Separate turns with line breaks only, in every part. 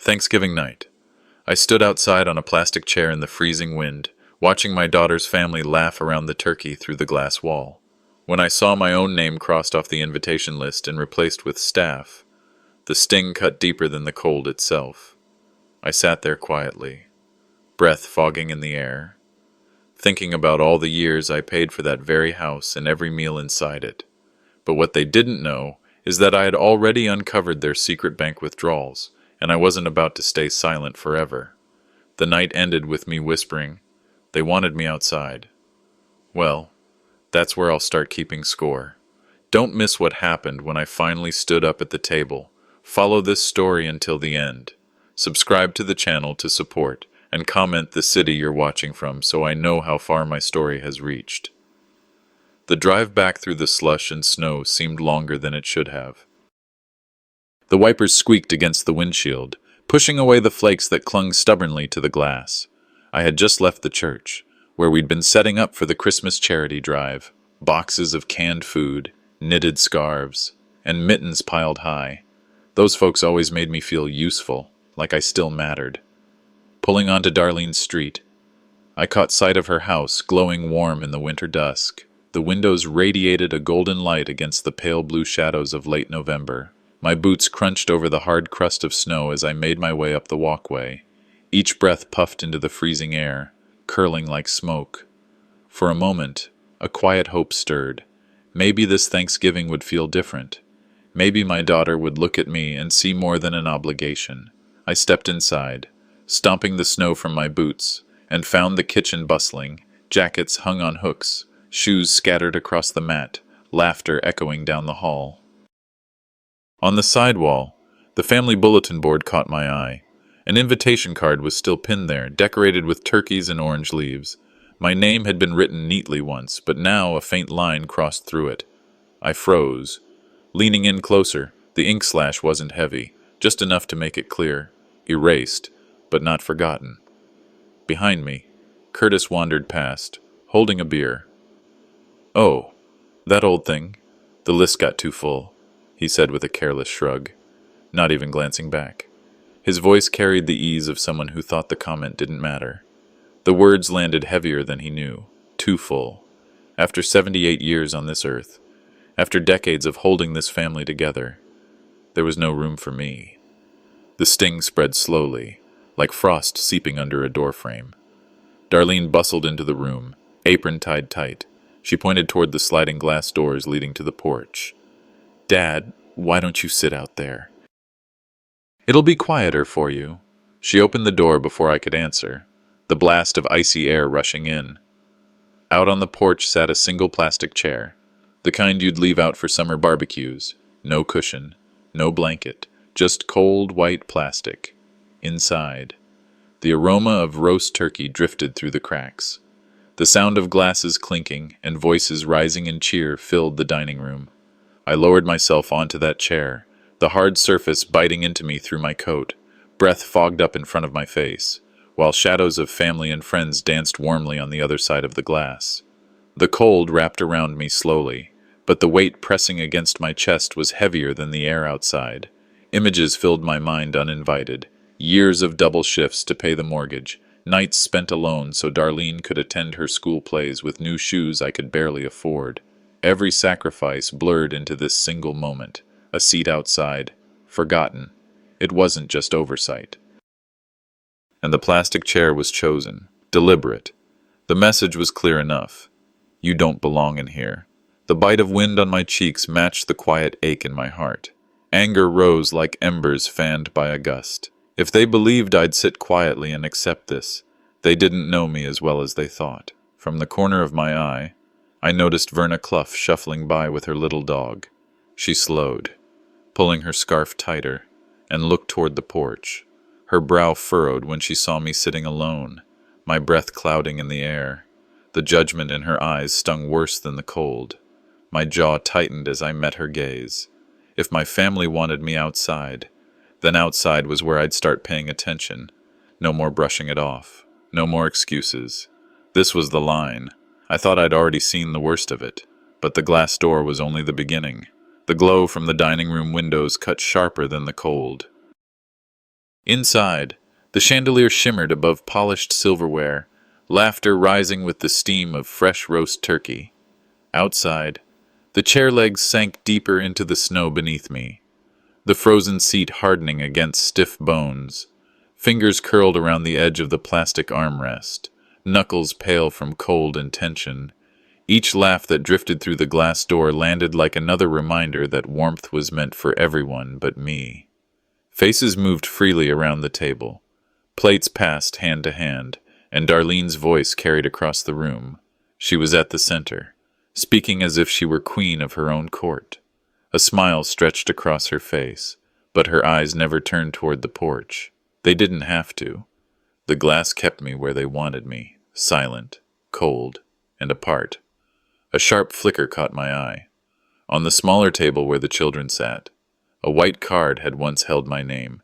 Thanksgiving night. I stood outside on a plastic chair in the freezing wind, watching my daughter's family laugh around the turkey through the glass wall. When I saw my own name crossed off the invitation list and replaced with staff, the sting cut deeper than the cold itself. I sat there quietly, breath fogging in the air, thinking about all the years I paid for that very house and every meal inside it. But what they didn't know is that I had already uncovered their secret bank withdrawals, and I wasn't about to stay silent forever. The night ended with me whispering, "They wanted me outside." Well, that's where I'll start keeping score. Don't miss what happened when I finally stood up at the table. Follow this story until the end. Subscribe to the channel to support, and comment the city you're watching from so I know how far my story has reached. The drive back through the slush and snow seemed longer than it should have. The wipers squeaked against the windshield, pushing away the flakes that clung stubbornly to the glass. I had just left the church, where we'd been setting up for the Christmas charity drive. Boxes of canned food, knitted scarves, and mittens piled high. Those folks always made me feel useful, like I still mattered. Pulling onto Darlene's street, I caught sight of her house glowing warm in the winter dusk. The windows radiated a golden light against the pale blue shadows of late November. My boots crunched over the hard crust of snow as I made my way up the walkway. Each breath puffed into the freezing air, curling like smoke. For a moment, a quiet hope stirred. Maybe this Thanksgiving would feel different. Maybe my daughter would look at me and see more than an obligation. I stepped inside, stomping the snow from my boots, and found the kitchen bustling, jackets hung on hooks, shoes scattered across the mat, laughter echoing down the hall. On the side wall, the family bulletin board caught my eye. An invitation card was still pinned there, decorated with turkeys and orange leaves. My name had been written neatly once, but now a faint line crossed through it. I froze. Leaning in closer, the ink slash wasn't heavy, just enough to make it clear. Erased, but not forgotten. Behind me, Curtis wandered past, holding a beer. "Oh, that old thing. The list got too full," he said with a careless shrug, not even glancing back. His voice carried the ease of someone who thought the comment didn't matter. The words landed heavier than he knew. Too full. After 78 years on this earth, after decades of holding this family together, there was no room for me. The sting spread slowly, like frost seeping under a doorframe. Darlene bustled into the room, apron tied tight. She pointed toward the sliding glass doors leading to the porch. "Dad, why don't you sit out there? It'll be quieter for you." She opened the door before I could answer, the blast of icy air rushing in. Out on the porch sat a single plastic chair, the kind you'd leave out for summer barbecues. No cushion, no blanket, just cold white plastic. Inside, the aroma of roast turkey drifted through the cracks. The sound of glasses clinking and voices rising in cheer filled the dining room. I lowered myself onto that chair, the hard surface biting into me through my coat, breath fogged up in front of my face, while shadows of family and friends danced warmly on the other side of the glass. The cold wrapped around me slowly, but the weight pressing against my chest was heavier than the air outside. Images filled my mind uninvited, years of double shifts to pay the mortgage, nights spent alone so Darlene could attend her school plays with new shoes I could barely afford. Every sacrifice blurred into this single moment, a seat outside, forgotten. It wasn't just oversight. And the plastic chair was chosen, deliberate. The message was clear enough. You don't belong in here. The bite of wind on my cheeks matched the quiet ache in my heart. Anger rose like embers fanned by a gust. If they believed I'd sit quietly and accept this, they didn't know me as well as they thought. From the corner of my eye, I noticed Verna Clough shuffling by with her little dog. She slowed, pulling her scarf tighter, and looked toward the porch. Her brow furrowed when she saw me sitting alone, my breath clouding in the air. The judgment in her eyes stung worse than the cold. My jaw tightened as I met her gaze. If my family wanted me outside, then outside was where I'd start paying attention. No more brushing it off. No more excuses. This was the line. I thought I'd already seen the worst of it, but the glass door was only the beginning. The glow from the dining room windows cut sharper than the cold. Inside, the chandelier shimmered above polished silverware, laughter rising with the steam of fresh roast turkey. Outside, the chair legs sank deeper into the snow beneath me, the frozen seat hardening against stiff bones. Fingers curled around the edge of the plastic armrest, knuckles pale from cold and tension. Each laugh that drifted through the glass door landed like another reminder that warmth was meant for everyone but me. Faces moved freely around the table. Plates passed hand to hand, and Darlene's voice carried across the room. She was at the center, speaking as if she were queen of her own court. A smile stretched across her face, but her eyes never turned toward the porch. They didn't have to. The glass kept me where they wanted me, silent, cold, and apart. A sharp flicker caught my eye. On the smaller table where the children sat, a white card had once held my name.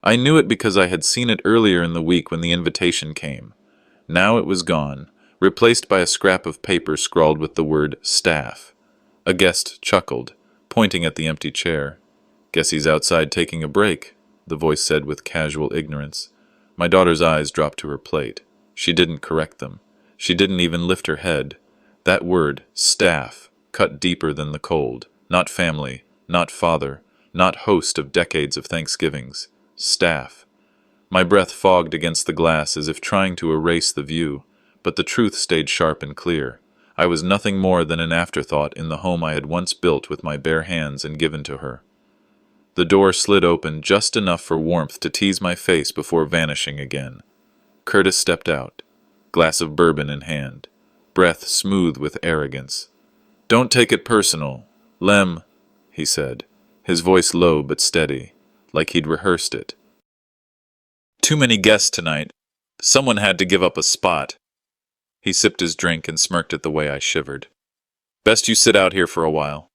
I knew it because I had seen it earlier in the week when the invitation came. Now it was gone, replaced by a scrap of paper scrawled with the word staff. A guest chuckled, pointing at the empty chair. "Guess he's outside taking a break," the voice said with casual ignorance. My daughter's eyes dropped to her plate. She didn't correct them. She didn't even lift her head. That word, staff, cut deeper than the cold. Not family, not father, not host of decades of Thanksgivings. Staff. My breath fogged against the glass as if trying to erase the view, but the truth stayed sharp and clear. I was nothing more than an afterthought in the home I had once built with my bare hands and given to her. The door slid open just enough for warmth to tease my face before vanishing again. Curtis stepped out, glass of bourbon in hand, breath smooth with arrogance. "Don't take it personal, Lem," he said, his voice low but steady, like he'd rehearsed it. "Too many guests tonight. Someone had to give up a spot." He sipped his drink and smirked at the way I shivered. "Best you sit out here for a while."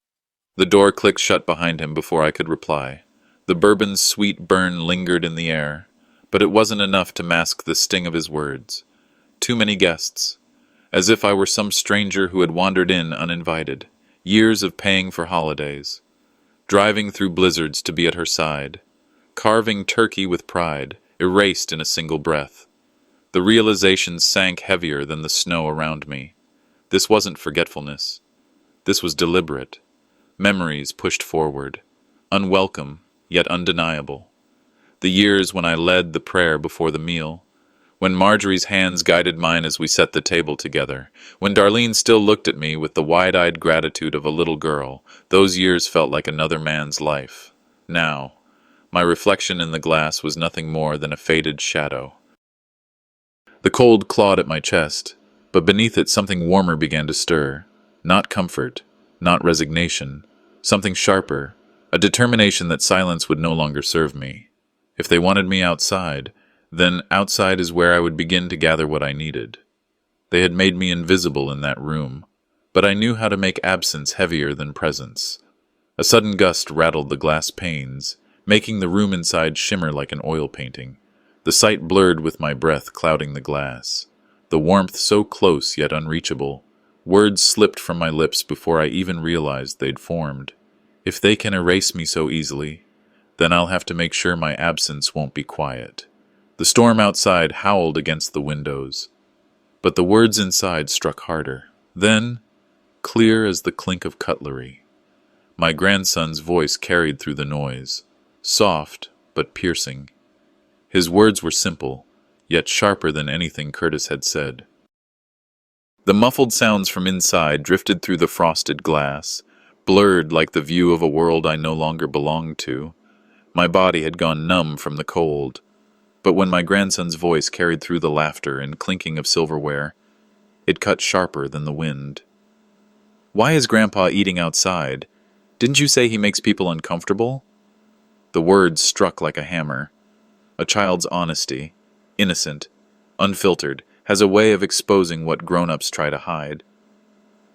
The door clicked shut behind him before I could reply. The bourbon's sweet burn lingered in the air, but it wasn't enough to mask the sting of his words. Too many guests. As if I were some stranger who had wandered in uninvited. Years of paying for holidays. Driving through blizzards to be at her side. Carving turkey with pride, erased in a single breath. The realization sank heavier than the snow around me. This wasn't forgetfulness. This was deliberate. Memories pushed forward. Unwelcome, yet undeniable. The years when I led the prayer before the meal. When Marjorie's hands guided mine as we set the table together. When Darlene still looked at me with the wide-eyed gratitude of a little girl. Those years felt like another man's life. Now, my reflection in the glass was nothing more than a faded shadow. The cold clawed at my chest, but beneath it something warmer began to stir. Not comfort, not resignation, something sharper, a determination that silence would no longer serve me. If they wanted me outside, then outside is where I would begin to gather what I needed. They had made me invisible in that room, but I knew how to make absence heavier than presence. A sudden gust rattled the glass panes, making the room inside shimmer like an oil painting. The sight blurred with my breath clouding the glass. The warmth so close yet unreachable. Words slipped from my lips before I even realized they'd formed. If they can erase me so easily, then I'll have to make sure my absence won't be quiet. The storm outside howled against the windows, but the words inside struck harder. Then, clear as the clink of cutlery, my grandson's voice carried through the noise, soft but piercing. His words were simple, yet sharper than anything Curtis had said. The muffled sounds from inside drifted through the frosted glass, blurred like the view of a world I no longer belonged to. My body had gone numb from the cold, but when my grandson's voice carried through the laughter and clinking of silverware, it cut sharper than the wind. "Why is Grandpa eating outside? Didn't you say he makes people uncomfortable?" The words struck like a hammer. A child's honesty, innocent, unfiltered, has a way of exposing what grown-ups try to hide.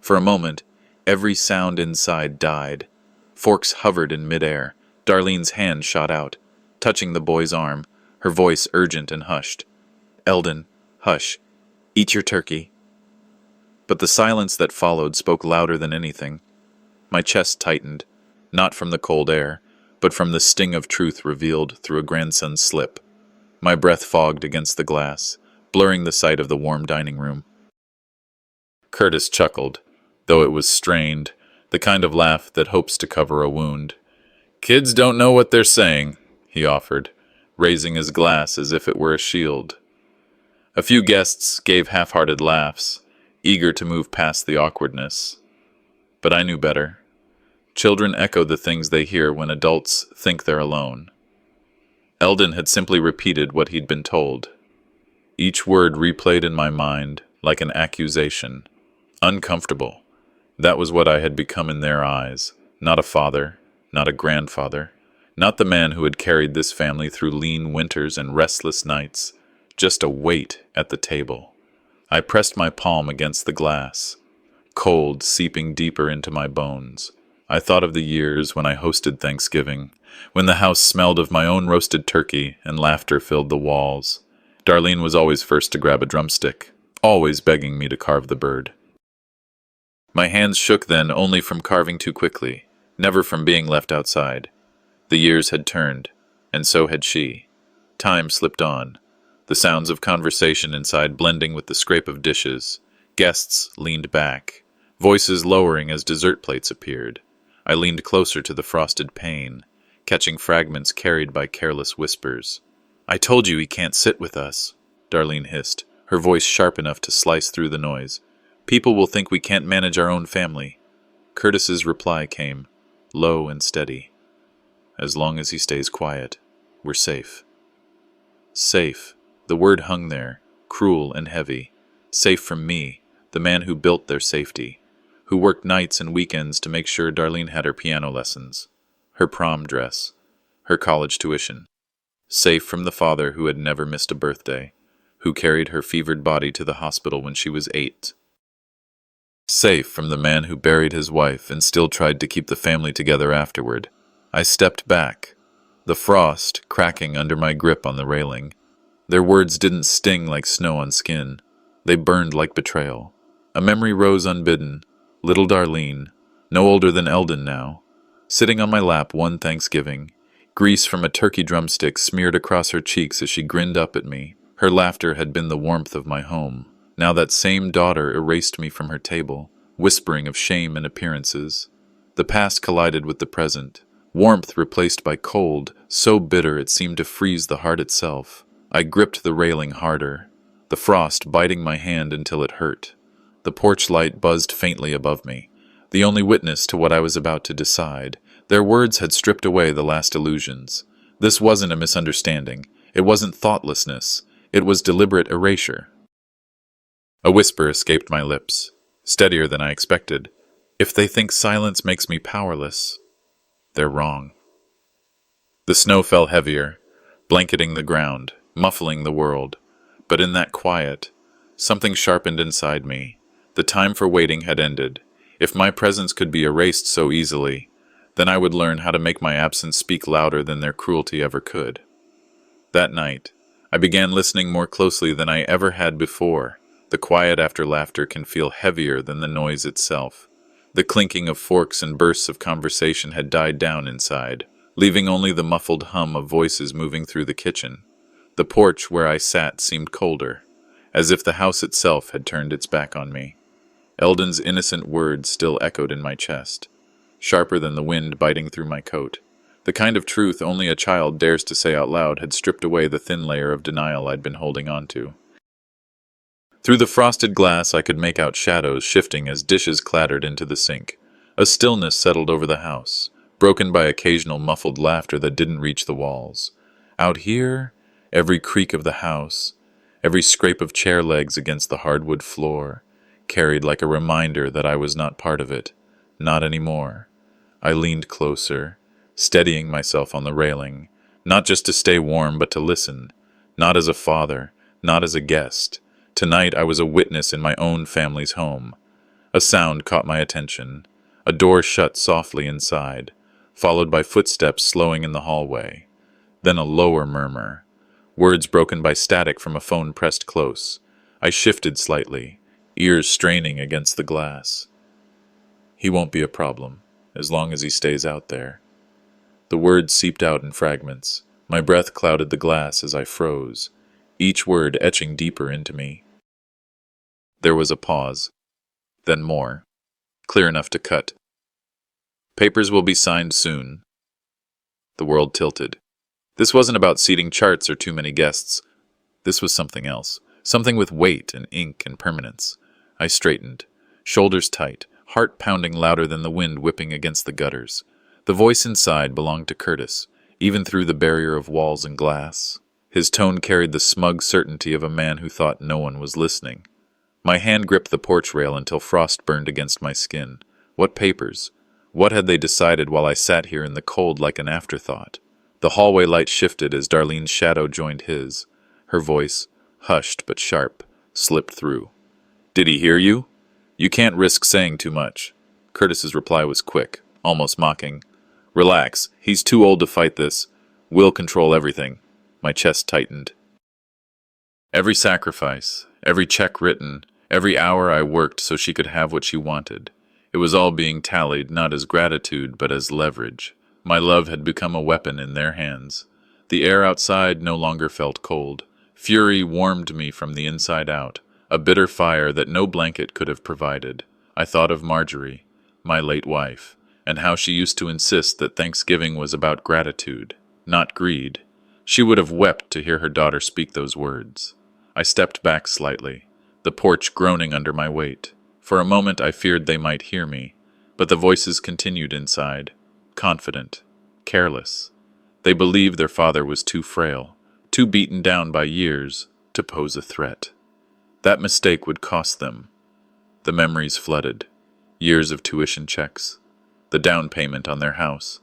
For a moment, every sound inside died. Forks hovered in midair. Darlene's hand shot out, touching the boy's arm, her voice urgent and hushed. "Eldon, hush. Eat your turkey." But the silence that followed spoke louder than anything. My chest tightened, not from the cold air, but from the sting of truth revealed through a grandson's slip. My breath fogged against the glass, blurring the sight of the warm dining room. Curtis chuckled, though it was strained, the kind of laugh that hopes to cover a wound. "Kids don't know what they're saying," he offered, raising his glass as if it were a shield. A few guests gave half-hearted laughs, eager to move past the awkwardness. But I knew better. Children echo the things they hear when adults think they're alone. Eldon had simply repeated what he'd been told. Each word replayed in my mind like an accusation. Uncomfortable. That was what I had become in their eyes. Not a father, not a grandfather, not the man who had carried this family through lean winters and restless nights, just a weight at the table. I pressed my palm against the glass, cold seeping deeper into my bones. I thought of the years when I hosted Thanksgiving, when the house smelled of my own roasted turkey and laughter filled the walls. Darlene was always first to grab a drumstick, always begging me to carve the bird. My hands shook then only from carving too quickly, never from being left outside. The years had turned, and so had she. Time slipped on, the sounds of conversation inside blending with the scrape of dishes. Guests leaned back, voices lowering as dessert plates appeared. I leaned closer to the frosted pane, catching fragments carried by careless whispers. "I told you he can't sit with us," Darlene hissed, her voice sharp enough to slice through the noise. "People will think we can't manage our own family." Curtis's reply came, low and steady. "As long as he stays quiet, we're safe." Safe. The word hung there, cruel and heavy. Safe from me, the man who built their safety, who worked nights and weekends to make sure Darlene had her piano lessons, her prom dress, her college tuition. Safe from the father who had never missed a birthday, who carried her fevered body to the hospital when she was 8. Safe from the man who buried his wife and still tried to keep the family together afterward. I stepped back, the frost cracking under my grip on the railing. Their words didn't sting like snow on skin. They burned like betrayal. A memory rose unbidden. Little Darlene, no older than Eldon now, sitting on my lap one Thanksgiving, grease from a turkey drumstick smeared across her cheeks as she grinned up at me. Her laughter had been the warmth of my home. Now that same daughter erased me from her table, whispering of shame and appearances. The past collided with the present, warmth replaced by cold, so bitter it seemed to freeze the heart itself. I gripped the railing harder, the frost biting my hand until it hurt. The porch light buzzed faintly above me, the only witness to what I was about to decide. Their words had stripped away the last illusions. This wasn't a misunderstanding. It wasn't thoughtlessness. It was deliberate erasure. A whisper escaped my lips, steadier than I expected. If they think silence makes me powerless, they're wrong. The snow fell heavier, blanketing the ground, muffling the world. But in that quiet, something sharpened inside me. The time for waiting had ended. If my presence could be erased so easily, then I would learn how to make my absence speak louder than their cruelty ever could. That night, I began listening more closely than I ever had before. The quiet after laughter can feel heavier than the noise itself. The clinking of forks and bursts of conversation had died down inside, leaving only the muffled hum of voices moving through the kitchen. The porch where I sat seemed colder, as if the house itself had turned its back on me. Eldon's innocent words still echoed in my chest, sharper than the wind biting through my coat. The kind of truth only a child dares to say out loud had stripped away the thin layer of denial I'd been holding on to. Through the frosted glass I could make out shadows shifting as dishes clattered into the sink. A stillness settled over the house, broken by occasional muffled laughter that didn't reach the walls. Out here, every creak of the house, every scrape of chair legs against the hardwood floor, carried like a reminder that I was not part of it, not anymore. I leaned closer, steadying myself on the railing, not just to stay warm but to listen, not as a father, not as a guest. Tonight I was a witness in my own family's home. A sound caught my attention, a door shut softly inside, followed by footsteps slowing in the hallway. Then a lower murmur, words broken by static from a phone pressed close. I shifted slightly, ears straining against the glass. "He won't be a problem, as long as he stays out there." The words seeped out in fragments. My breath clouded the glass as I froze, each word etching deeper into me. There was a pause, then more, clear enough to cut. Papers will be signed soon. The world tilted. This wasn't about seating charts or too many guests. This was something else, something with weight and ink and permanence. I straightened, shoulders tight, heart pounding louder than the wind whipping against the gutters. The voice inside belonged to Curtis, even through the barrier of walls and glass. His tone carried the smug certainty of a man who thought no one was listening. My hand gripped the porch rail until frost burned against my skin. What papers? What had they decided while I sat here in the cold like an afterthought? The hallway light shifted as Darlene's shadow joined his. Her voice, hushed but sharp, slipped through. "Did he hear you? You can't risk saying too much." Curtis's reply was quick, almost mocking. "Relax, he's too old to fight this. We'll control everything." My chest tightened. Every sacrifice, every check written, every hour I worked so she could have what she wanted. It was all being tallied not as gratitude but as leverage. My love had become a weapon in their hands. The air outside no longer felt cold. Fury warmed me from the inside out, a bitter fire that no blanket could have provided. I thought of Marjorie, my late wife, and how she used to insist that Thanksgiving was about gratitude, not greed. She would have wept to hear her daughter speak those words. I stepped back slightly, the porch groaning under my weight. For a moment I feared they might hear me, but the voices continued inside, confident, careless. They believed their father was too frail, too beaten down by years, to pose a threat. That mistake would cost them. The memories flooded. Years of tuition checks, the down payment on their house,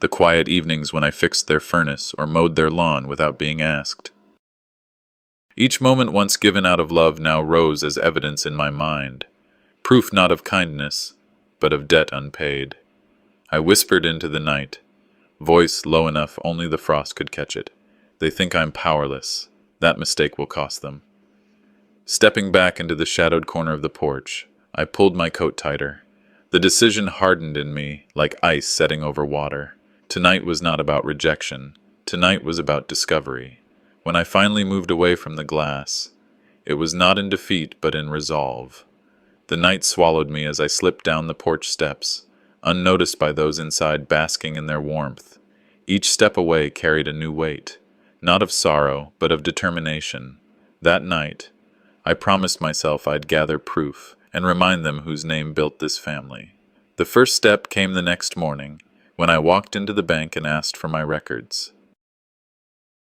the quiet evenings when I fixed their furnace or mowed their lawn without being asked. Each moment once given out of love now rose as evidence in my mind, proof not of kindness, but of debt unpaid. I whispered into the night, voice low enough only the frost could catch it. They think I'm powerless. That mistake will cost them. Stepping back into the shadowed corner of the porch, I pulled my coat tighter. The decision hardened in me, like ice setting over water. Tonight was not about rejection. Tonight was about discovery. When I finally moved away from the glass, it was not in defeat but in resolve. The night swallowed me as I slipped down the porch steps, unnoticed by those inside basking in their warmth. Each step away carried a new weight, not of sorrow, but of determination. That night, I promised myself I'd gather proof and remind them whose name built this family. The first step came the next morning, when I walked into the bank and asked for my records.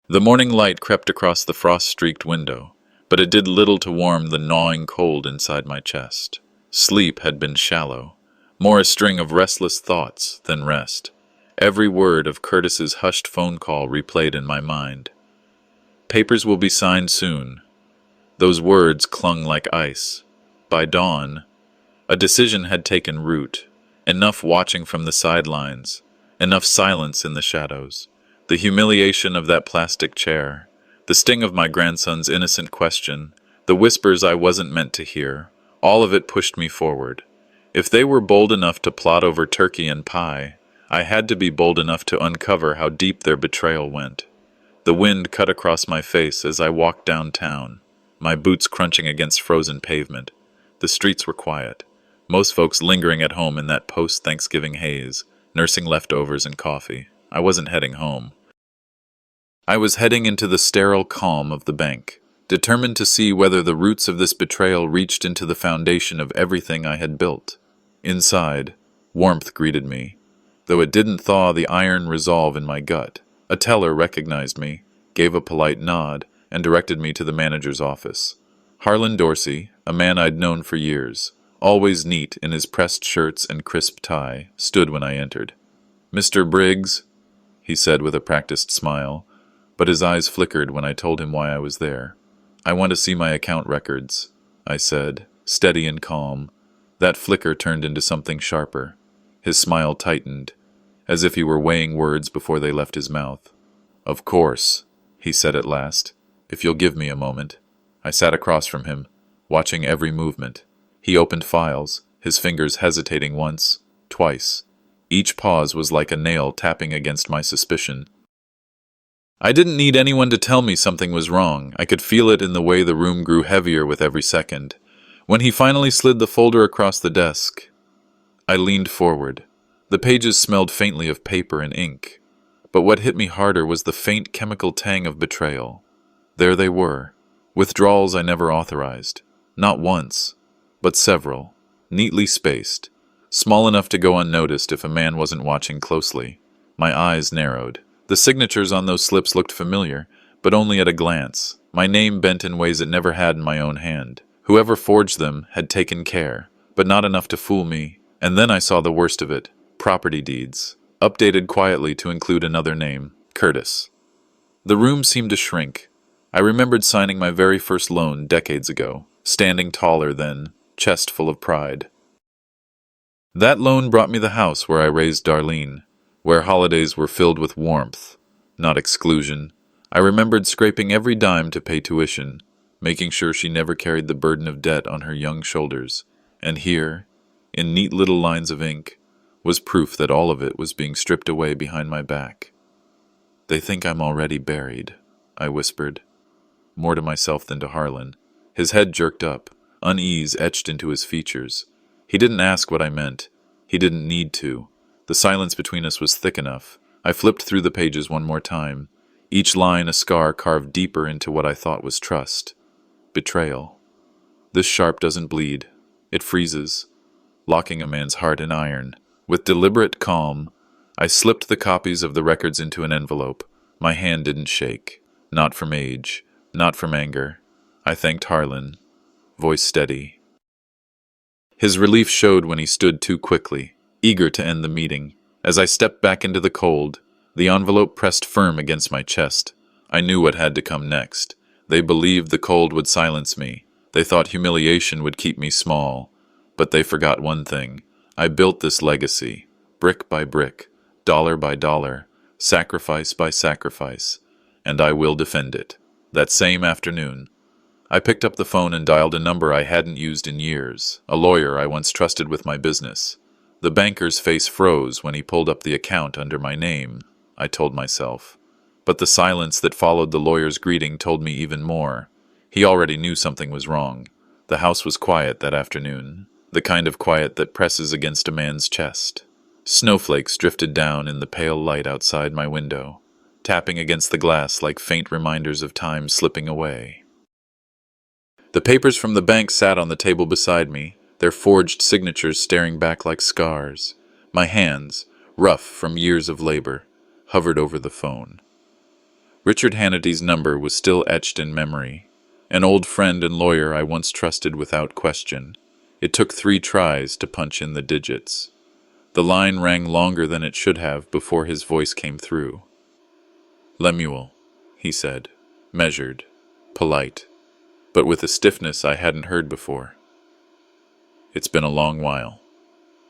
The morning light crept across the frost-streaked window, but it did little to warm the gnawing cold inside my chest. Sleep had been shallow, more a string of restless thoughts than rest. Every word of Curtis's hushed phone call replayed in my mind. Papers will be signed soon. Those words clung like ice. By dawn, a decision had taken root. Enough watching from the sidelines, enough silence in the shadows. The humiliation of that plastic chair, the sting of my grandson's innocent question, the whispers I wasn't meant to hear, all of it pushed me forward. If they were bold enough to plot over turkey and pie, I had to be bold enough to uncover how deep their betrayal went. The wind cut across my face as I walked downtown, my boots crunching against frozen pavement. The streets were quiet, most folks lingering at home in that post-Thanksgiving haze, nursing leftovers and coffee. I wasn't heading home. I was heading into the sterile calm of the bank, determined to see whether the roots of this betrayal reached into the foundation of everything I had built. Inside, warmth greeted me, though it didn't thaw the iron resolve in my gut. A teller recognized me, gave a polite nod, and directed me to the manager's office. Harlan Dorsey, a man I'd known for years, always neat in his pressed shirts and crisp tie, stood when I entered. "Mr. Briggs," he said with a practiced smile, but his eyes flickered when I told him why I was there. "I want to see my account records," I said, steady and calm. That flicker turned into something sharper. His smile tightened, as if he were weighing words before they left his mouth. "Of course," he said at last, "if you'll give me a moment." I sat across from him, watching every movement. He opened files, his fingers hesitating once, twice. Each pause was like a nail tapping against my suspicion. I didn't need anyone to tell me something was wrong. I could feel it in the way the room grew heavier with every second. When he finally slid the folder across the desk, I leaned forward. The pages smelled faintly of paper and ink. But what hit me harder was the faint chemical tang of betrayal. There they were, withdrawals I never authorized. Not once, but several, neatly spaced, small enough to go unnoticed if a man wasn't watching closely. My eyes narrowed. The signatures on those slips looked familiar, but only at a glance. My name bent in ways it never had in my own hand. Whoever forged them had taken care, but not enough to fool me. And then I saw the worst of it. Property deeds, updated quietly to include another name, Curtis. The room seemed to shrink. I remembered signing my very first loan decades ago, standing taller then, chest full of pride. That loan brought me the house where I raised Darlene, where holidays were filled with warmth, not exclusion. I remembered scraping every dime to pay tuition, making sure she never carried the burden of debt on her young shoulders. And here, in neat little lines of ink, was proof that all of it was being stripped away behind my back. "They think I'm already buried," I whispered, more to myself than to Harlan. His head jerked up, unease etched into his features. He didn't ask what I meant. He didn't need to. The silence between us was thick enough. I flipped through the pages one more time, each line a scar carved deeper into what I thought was trust. Betrayal. This sharp doesn't bleed. It freezes, locking a man's heart in iron. With deliberate calm, I slipped the copies of the records into an envelope. My hand didn't shake. Not from age, not from anger. I thanked Harlan, voice steady. His relief showed when he stood too quickly, eager to end the meeting. As I stepped back into the cold, the envelope pressed firm against my chest. I knew what had to come next. They believed the cold would silence me. They thought humiliation would keep me small. But they forgot one thing. I built this legacy, brick by brick, dollar by dollar, sacrifice by sacrifice, and I will defend it. That same afternoon, I picked up the phone and dialed a number I hadn't used in years, a lawyer I once trusted with my business. The banker's face froze when he pulled up the account under my name, I told myself. But the silence that followed the lawyer's greeting told me even more. He already knew something was wrong. The house was quiet that afternoon, the kind of quiet that presses against a man's chest. Snowflakes drifted down in the pale light outside my window, tapping against the glass like faint reminders of time slipping away. The papers from the bank sat on the table beside me, their forged signatures staring back like scars. My hands, rough from years of labor, hovered over the phone. Richard Hannity's number was still etched in memory, an old friend and lawyer I once trusted without question. It took 3 tries to punch in the digits. The line rang longer than it should have before his voice came through. "Lemuel," he said, measured, polite, but with a stiffness I hadn't heard before. "It's been a long while."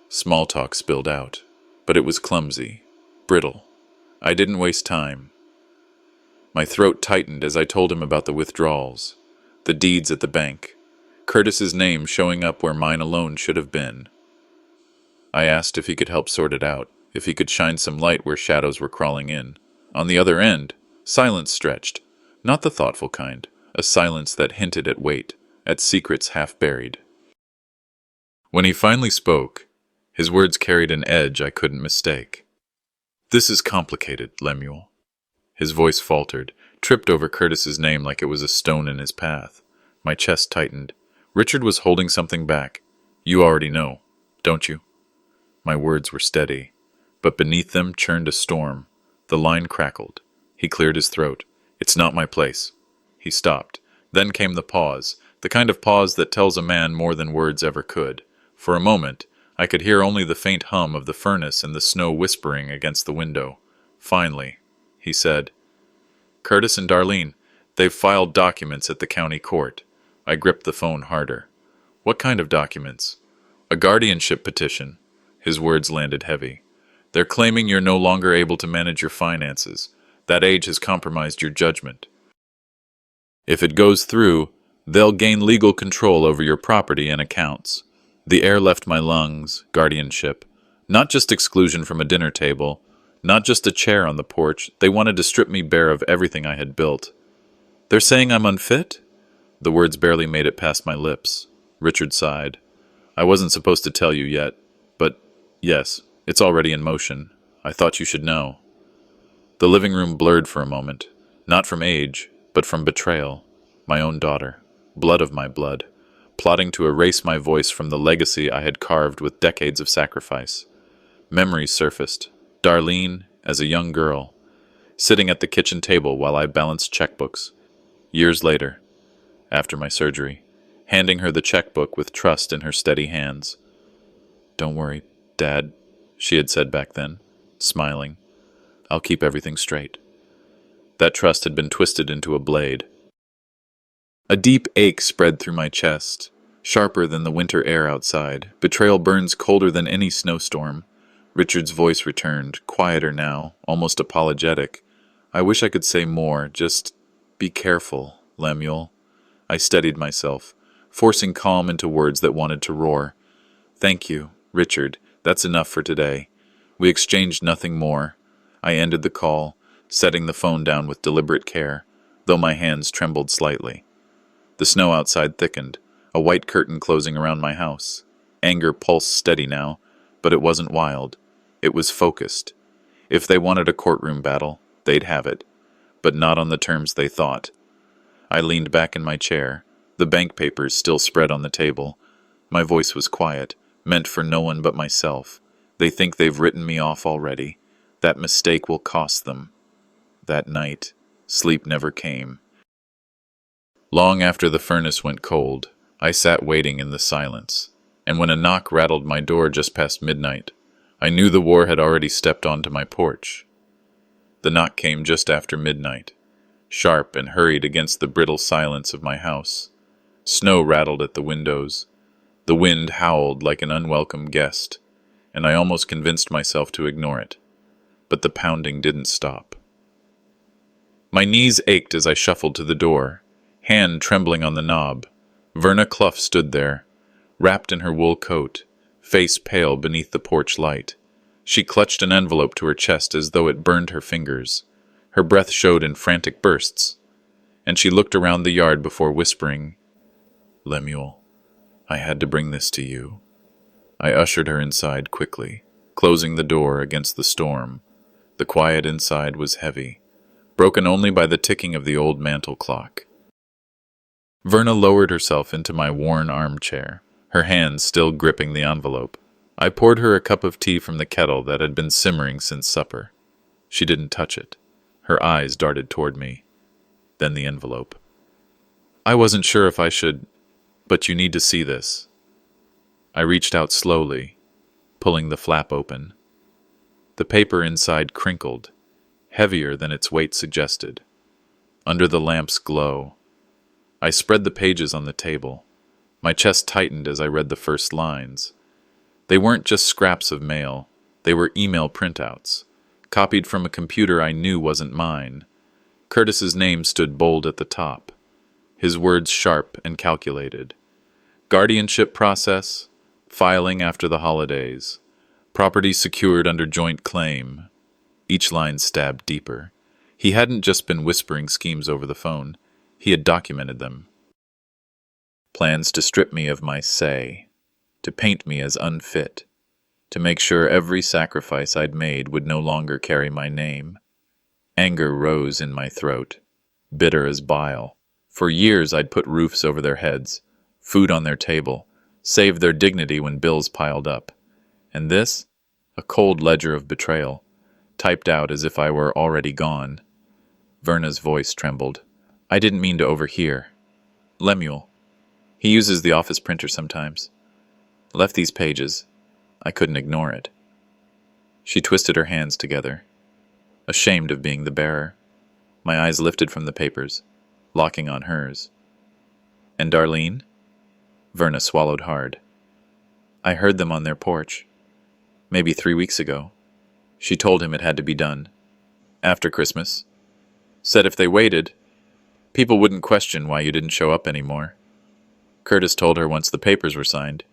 Small talk spilled out, but it was clumsy, brittle. I didn't waste time. My throat tightened as I told him about the withdrawals, the deeds at the bank, Curtis's name showing up where mine alone should have been. I asked if he could help sort it out, if he could shine some light where shadows were crawling in. On the other end, silence stretched, not the thoughtful kind, a silence that hinted at weight, at secrets half buried. When he finally spoke, his words carried an edge I couldn't mistake. "This is complicated, Lemuel." His voice faltered, tripped over Curtis's name like it was a stone in his path. My chest tightened. Richard was holding something back. "You already know, don't you?" My words were steady, but beneath them churned a storm. The line crackled. He cleared his throat. "It's not my place." He stopped. Then came the pause, the kind of pause that tells a man more than words ever could. For a moment, I could hear only the faint hum of the furnace and the snow whispering against the window. Finally, he said, "Curtis and Darlene, they've filed documents at the county court." I gripped the phone harder. "What kind of documents?" "A guardianship petition." His words landed heavy. "They're claiming you're no longer able to manage your finances. That age has compromised your judgment. If it goes through, they'll gain legal control over your property and accounts." The air left my lungs, guardianship. Not just exclusion from a dinner table, not just a chair on the porch, they wanted to strip me bare of everything I had built. They're saying I'm unfit? The words barely made it past my lips. Richard sighed. I wasn't supposed to tell you yet, but yes, it's already in motion. I thought you should know. The living room blurred for a moment, not from age, but from betrayal. My own daughter, blood of my blood, plotting to erase my voice from the legacy I had carved with decades of sacrifice. Memories surfaced. Darlene, as a young girl, sitting at the kitchen table while I balanced checkbooks. Years later, after my surgery, handing her the checkbook with trust in her steady hands. "Don't worry, Dad," she had said back then, smiling. "I'll keep everything straight." That trust had been twisted into a blade. A deep ache spread through my chest, sharper than the winter air outside. Betrayal burns colder than any snowstorm. Richard's voice returned, quieter now, almost apologetic. "I wish I could say more, just be careful, Lemuel." I steadied myself, forcing calm into words that wanted to roar. "Thank you, Richard. That's enough for today." We exchanged nothing more. I ended the call, setting the phone down with deliberate care, though my hands trembled slightly. The snow outside thickened, a white curtain closing around my house. Anger pulsed steady now, but it wasn't wild. It was focused. If they wanted a courtroom battle, they'd have it, but not on the terms they thought. I leaned back in my chair, the bank papers still spread on the table. My voice was quiet, meant for no one but myself. They think they've written me off already. That mistake will cost them. That night, sleep never came. Long after the furnace went cold, I sat waiting in the silence, and when a knock rattled my door just past midnight, I knew the war had already stepped onto my porch. The knock came just after midnight, sharp and hurried against the brittle silence of my house. Snow rattled at the windows. The wind howled like an unwelcome guest, and I almost convinced myself to ignore it. But the pounding didn't stop. My knees ached as I shuffled to the door, hand trembling on the knob. Verna Clough stood there, wrapped in her wool coat, face pale beneath the porch light. She clutched an envelope to her chest as though it burned her fingers. Her breath showed in frantic bursts, and she looked around the yard before whispering, "Lemuel, I had to bring this to you." I ushered her inside quickly, closing the door against the storm. The quiet inside was heavy, broken only by the ticking of the old mantel clock. Verna lowered herself into my worn armchair, her hands still gripping the envelope. I poured her a cup of tea from the kettle that had been simmering since supper. She didn't touch it. Her eyes darted toward me. Then the envelope. "I wasn't sure if I should, but you need to see this." I reached out slowly, pulling the flap open. The paper inside crinkled, heavier than its weight suggested. Under the lamp's glow, I spread the pages on the table. My chest tightened as I read the first lines. They weren't just scraps of mail. They were email printouts, copied from a computer I knew wasn't mine. Curtis's name stood bold at the top, his words sharp and calculated. Guardianship process, filing after the holidays, property secured under joint claim. Each line stabbed deeper. He hadn't just been whispering schemes over the phone. He had documented them. Plans to strip me of my say, to paint me as unfit, to make sure every sacrifice I'd made would no longer carry my name. Anger rose in my throat, bitter as bile. For years I'd put roofs over their heads, food on their table, saved their dignity when bills piled up. And this? A cold ledger of betrayal, typed out as if I were already gone. Verna's voice trembled. "I didn't mean to overhear. Lemuel. He uses the office printer sometimes. Left these pages. I couldn't ignore it." She twisted her hands together, ashamed of being the bearer. My eyes lifted from the papers, locking on hers. "And Darlene?" Verna swallowed hard. "I heard them on their porch. Maybe 3 weeks ago. She told him it had to be done. After Christmas. Said if they waited, people wouldn't question why you didn't show up anymore. Curtis told her once the papers were signed,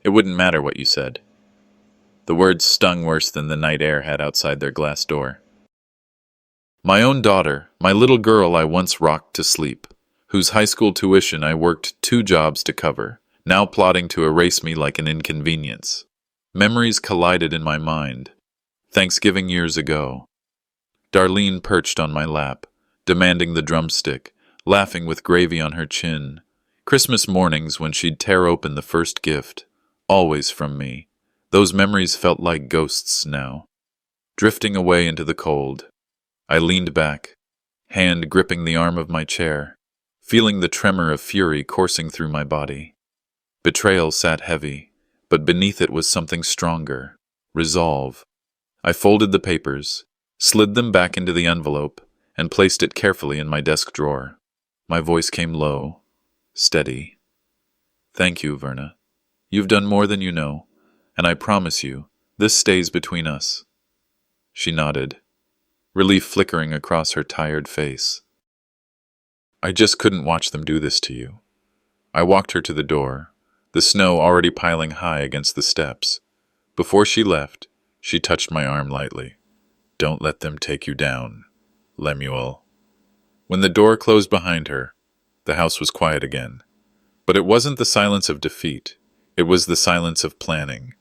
it wouldn't matter what you said." The words stung worse than the night air had outside their glass door. My own daughter, my little girl I once rocked to sleep, whose high school tuition I worked 2 jobs to cover, now plotting to erase me like an inconvenience. Memories collided in my mind. Thanksgiving years ago. Darlene perched on my lap, demanding the drumstick, laughing with gravy on her chin. Christmas mornings when she'd tear open the first gift, always from me. Those memories felt like ghosts now, drifting away into the cold. I leaned back, hand gripping the arm of my chair, feeling the tremor of fury coursing through my body. Betrayal sat heavy, but beneath it was something stronger, resolve. I folded the papers, slid them back into the envelope, and placed it carefully in my desk drawer. My voice came low, steady. Thank you, Verna. You've done more than you know, and I promise you, this stays between us. She nodded, relief flickering across her tired face. I just couldn't watch them do this to you. I walked her to the door, the snow already piling high against the steps. Before she left, she touched my arm lightly. Don't let them take you down, Lemuel. When the door closed behind her, the house was quiet again. But it wasn't the silence of defeat. It was the silence of planning.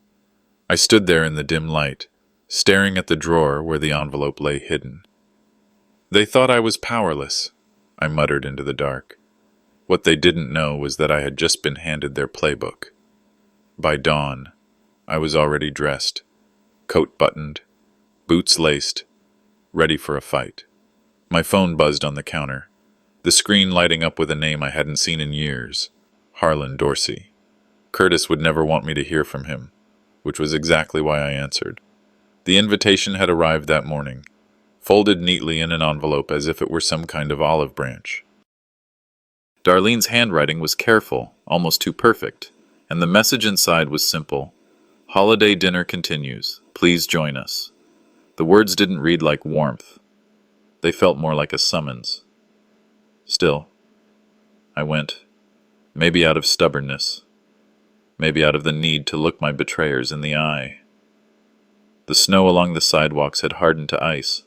I stood there in the dim light, staring at the drawer where the envelope lay hidden. They thought I was powerless, I muttered into the dark. What they didn't know was that I had just been handed their playbook. By dawn, I was already dressed, coat buttoned, boots laced, ready for a fight. My phone buzzed on the counter, the screen lighting up with a name I hadn't seen in years, Harlan Dorsey. Curtis would never want me to hear from him, which was exactly why I answered. The invitation had arrived that morning, folded neatly in an envelope as if it were some kind of olive branch. Darlene's handwriting was careful, almost too perfect, and the message inside was simple. Holiday dinner continues. Please join us. The words didn't read like warmth. They felt more like a summons. Still, I went, maybe out of stubbornness, maybe out of the need to look my betrayers in the eye. The snow along the sidewalks had hardened to ice,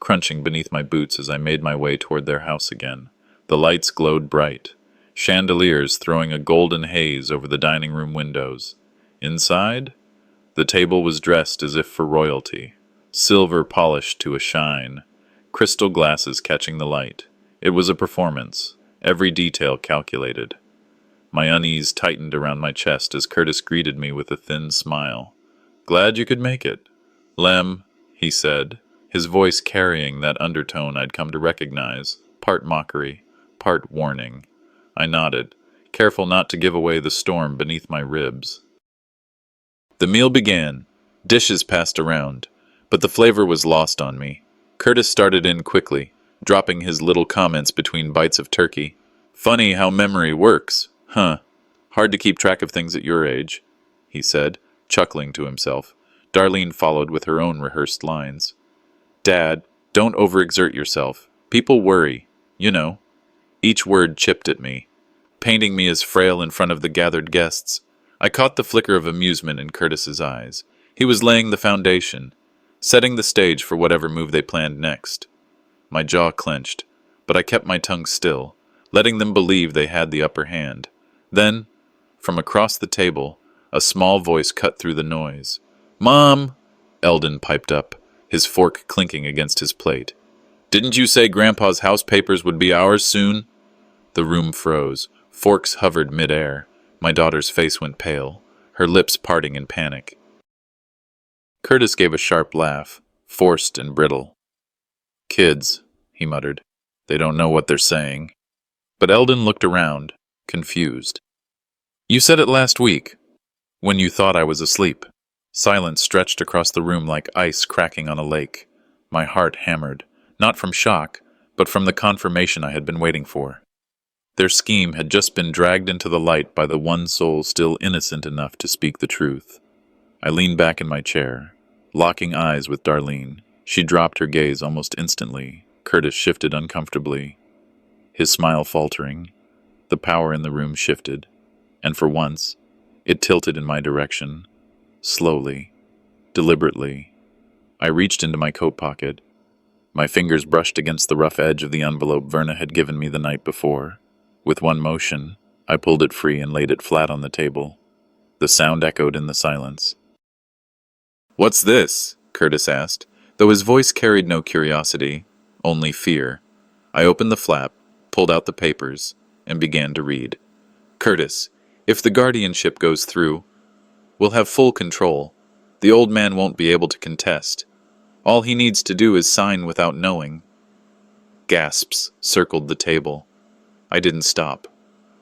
crunching beneath my boots as I made my way toward their house again. The lights glowed bright, chandeliers throwing a golden haze over the dining room windows. Inside, the table was dressed as if for royalty, silver polished to a shine, crystal glasses catching the light. It was a performance, every detail calculated. My unease tightened around my chest as Curtis greeted me with a thin smile. Glad you could make it. Lem, he said, his voice carrying that undertone I'd come to recognize, part mockery, part warning. I nodded, careful not to give away the storm beneath my ribs. The meal began. Dishes passed around, but the flavor was lost on me. Curtis started in quickly, dropping his little comments between bites of turkey. Funny how memory works, huh? Hard to keep track of things at your age, he said, chuckling to himself. Darlene followed with her own rehearsed lines. Dad, don't overexert yourself. People worry, you know. Each word chipped at me, painting me as frail in front of the gathered guests. I caught the flicker of amusement in Curtis's eyes. He was laying the foundation, setting the stage for whatever move they planned next. My jaw clenched, but I kept my tongue still, letting them believe they had the upper hand. Then, from across the table, a small voice cut through the noise. Mom! Eldon piped up, his fork clinking against his plate. Didn't you say Grandpa's house papers would be ours soon? The room froze. Forks hovered mid-air. My daughter's face went pale, her lips parting in panic. Curtis gave a sharp laugh, forced and brittle. Kids, he muttered. They don't know what they're saying. But Eldon looked around, confused. You said it last week, when you thought I was asleep. Silence stretched across the room like ice cracking on a lake. My heart hammered, not from shock, but from the confirmation I had been waiting for. Their scheme had just been dragged into the light by the one soul still innocent enough to speak the truth. I leaned back in my chair, locking eyes with Darlene. She dropped her gaze almost instantly. Curtis shifted uncomfortably, his smile faltering. The power in the room shifted, and for once, it tilted in my direction, slowly, Deliberately, I reached into my coat pocket. My fingers brushed against the rough edge of the envelope Verna had given me the night before. With one motion, I pulled it free and laid it flat on the table. The sound echoed in the silence. "What's this?" Curtis asked, though his voice carried no curiosity, only fear. I opened the flap, pulled out the papers, and began to read. "Curtis, if the guardianship goes through, we'll have full control. The old man won't be able to contest. All he needs to do is sign without knowing." Gasps circled the table. I didn't stop.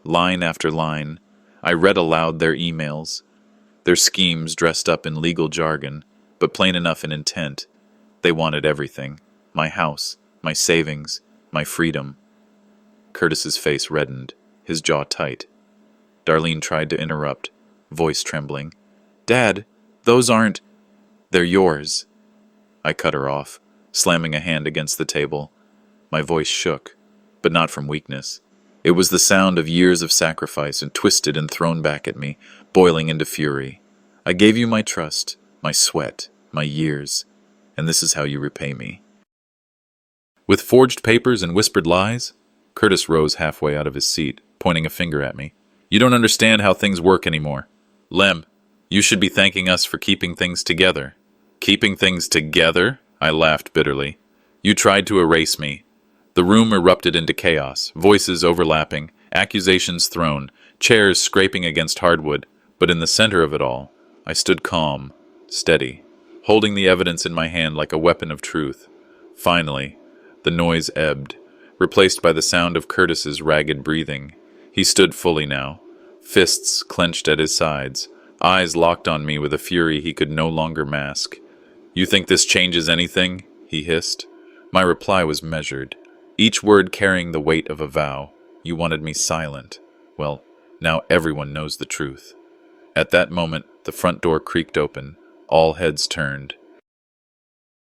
Line after line, I read aloud their emails, their schemes dressed up in legal jargon, but plain enough in intent. They wanted everything: my house, my savings, my freedom. Curtis's face reddened, his jaw tight. Darlene tried to interrupt, voice trembling. "Dad, those aren't—" "They're yours." I cut her off, slamming a hand against the table. My voice shook, but not from weakness. It was the sound of years of sacrifice and twisted and thrown back at me, boiling into fury. "I gave you my trust, my sweat, my years, and this is how you repay me." "With forged papers and whispered lies?" Curtis rose halfway out of his seat, pointing a finger at me. "You don't understand how things work anymore. Lem, you should be thanking us for keeping things together." "Keeping things together?" I laughed bitterly. "You tried to erase me." The room erupted into chaos, voices overlapping, accusations thrown, chairs scraping against hardwood, but in the center of it all, I stood calm, steady, holding the evidence in my hand like a weapon of truth. Finally, the noise ebbed, replaced by the sound of Curtis's ragged breathing. He stood fully now, fists clenched at his sides, eyes locked on me with a fury he could no longer mask. "You think this changes anything?" he hissed. My reply was measured, each word carrying the weight of a vow. "You wanted me silent. Well, now everyone knows the truth." At that moment, the front door creaked open. All heads turned.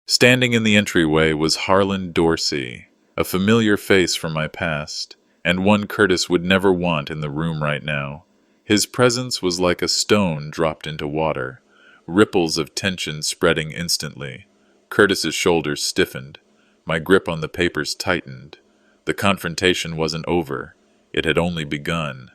Standing in the entryway was Harlan Dorsey, a familiar face from my past, and one Curtis would never want in the room right now. His presence was like a stone dropped into water, ripples of tension spreading instantly. Curtis's shoulders stiffened. My grip on the papers tightened. The confrontation wasn't over. It had only begun.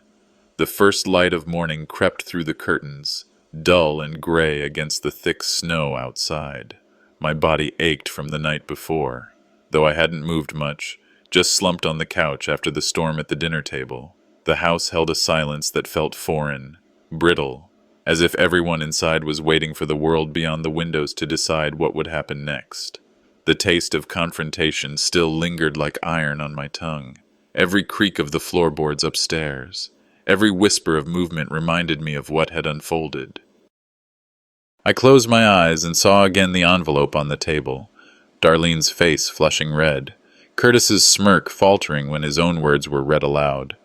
The first light of morning crept through the curtains, dull and gray against the thick snow outside. My body ached from the night before, though I hadn't moved much, just slumped on the couch after the storm at the dinner table. The house held a silence that felt foreign, brittle, as if everyone inside was waiting for the world beyond the windows to decide what would happen next. The taste of confrontation still lingered like iron on my tongue. Every creak of the floorboards upstairs, every whisper of movement reminded me of what had unfolded. I closed my eyes and saw again the envelope on the table, Darlene's face flushing red, Curtis's smirk faltering when his own words were read aloud.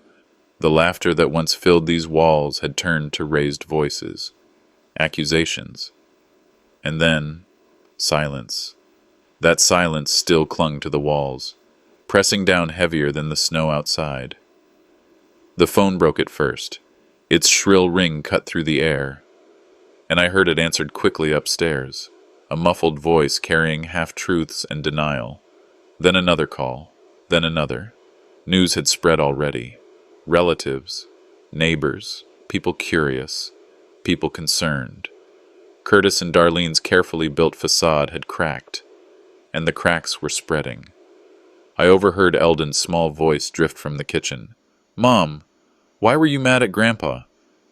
The laughter that once filled these walls had turned to raised voices, accusations, and then silence. That silence still clung to the walls, pressing down heavier than the snow outside. The phone broke at first. Its shrill ring cut through the air, and I heard it answered quickly upstairs, a muffled voice carrying half-truths and denial. Then another call, then another. News had spread already. Relatives, neighbors, people curious, people concerned. Curtis and Darlene's carefully built facade had cracked, and the cracks were spreading. I overheard Eldon's small voice drift from the kitchen. "Mom, why were you mad at Grandpa?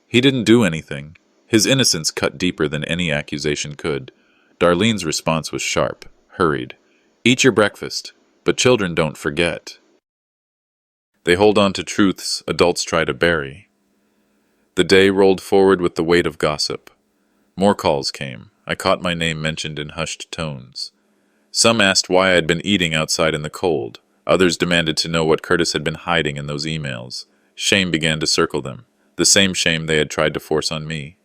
He didn't do anything." His innocence cut deeper than any accusation could. Darlene's response was sharp, hurried. "Eat your breakfast, but children don't forget. They hold on to truths adults try to bury." The day rolled forward with the weight of gossip. More calls came. I caught my name mentioned in hushed tones. Some asked why I had been eating outside in the cold. Others demanded to know what Curtis had been hiding in those emails. Shame began to circle them, the same shame they had tried to force on me.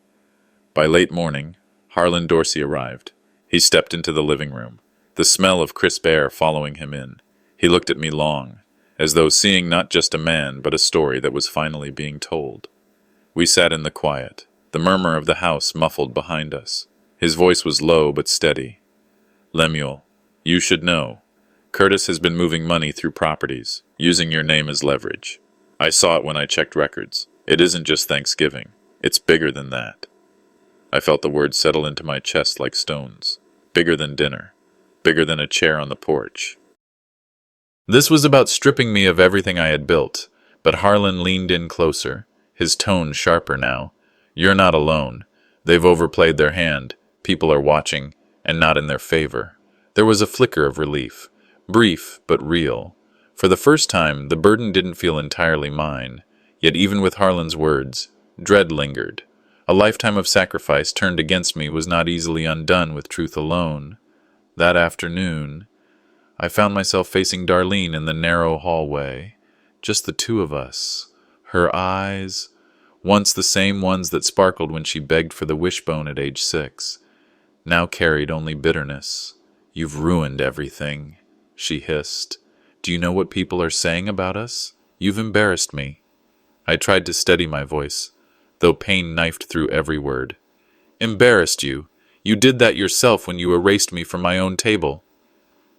By late morning, Harlan Dorsey arrived. He stepped into the living room, the smell of crisp air following him in. He looked at me long, as though seeing not just a man, but a story that was finally being told. We sat in the quiet, the murmur of the house muffled behind us, His voice was low but steady. Lemuel, you should know. Curtis has been moving money through properties, using your name as leverage. I saw it when I checked records. It isn't just Thanksgiving. It's bigger than that. I felt the words settle into my chest like stones. Bigger than dinner. Bigger than a chair on the porch. This was about stripping me of everything I had built, but Harlan leaned in closer, his tone sharper now. You're not alone. They've overplayed their hand. People are watching, and not in their favor. There was a flicker of relief, brief but real. For the first time, the burden didn't feel entirely mine, yet even with Harlan's words, dread lingered. A lifetime of sacrifice turned against me was not easily undone with truth alone. That afternoon, I found myself facing Darlene in the narrow hallway. Just the two of us. Her eyes, once the same ones that sparkled when she begged for the wishbone at age 6, now carried only bitterness. You've ruined everything, she hissed. Do you know what people are saying about us? You've embarrassed me. I tried to steady my voice, though pain knifed through every word. Embarrassed you? You did that yourself when you erased me from my own table.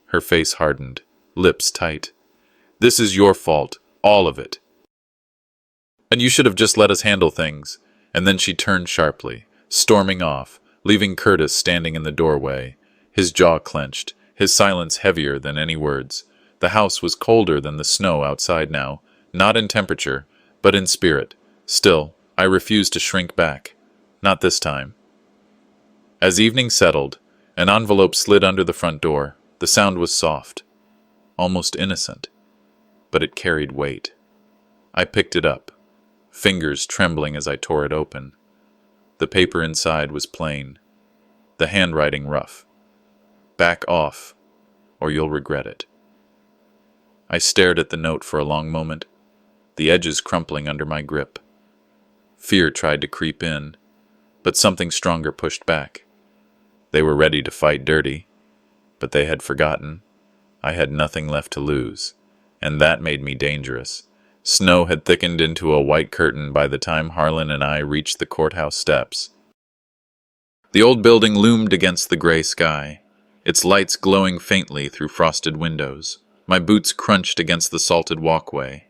Her face hardened, lips tight. This is your fault, all of it. And you should have just let us handle things. And then she turned sharply, storming off, leaving Curtis standing in the doorway, his jaw clenched, his silence heavier than any words. The house was colder than the snow outside now, not in temperature, but in spirit. Still, I refused to shrink back. Not this time. As evening settled, an envelope slid under the front door. The sound was soft, almost innocent, but it carried weight. I picked it up, fingers trembling as I tore it open. The paper inside was plain, the handwriting rough. Back off, or you'll regret it. I stared at the note for a long moment, the edges crumpling under my grip. Fear tried to creep in, but something stronger pushed back. They were ready to fight dirty, but they had forgotten. I had nothing left to lose, and that made me dangerous. Snow had thickened into a white curtain by the time Harlan and I reached the courthouse steps. The old building loomed against the gray sky, its lights glowing faintly through frosted windows. My boots crunched against the salted walkway,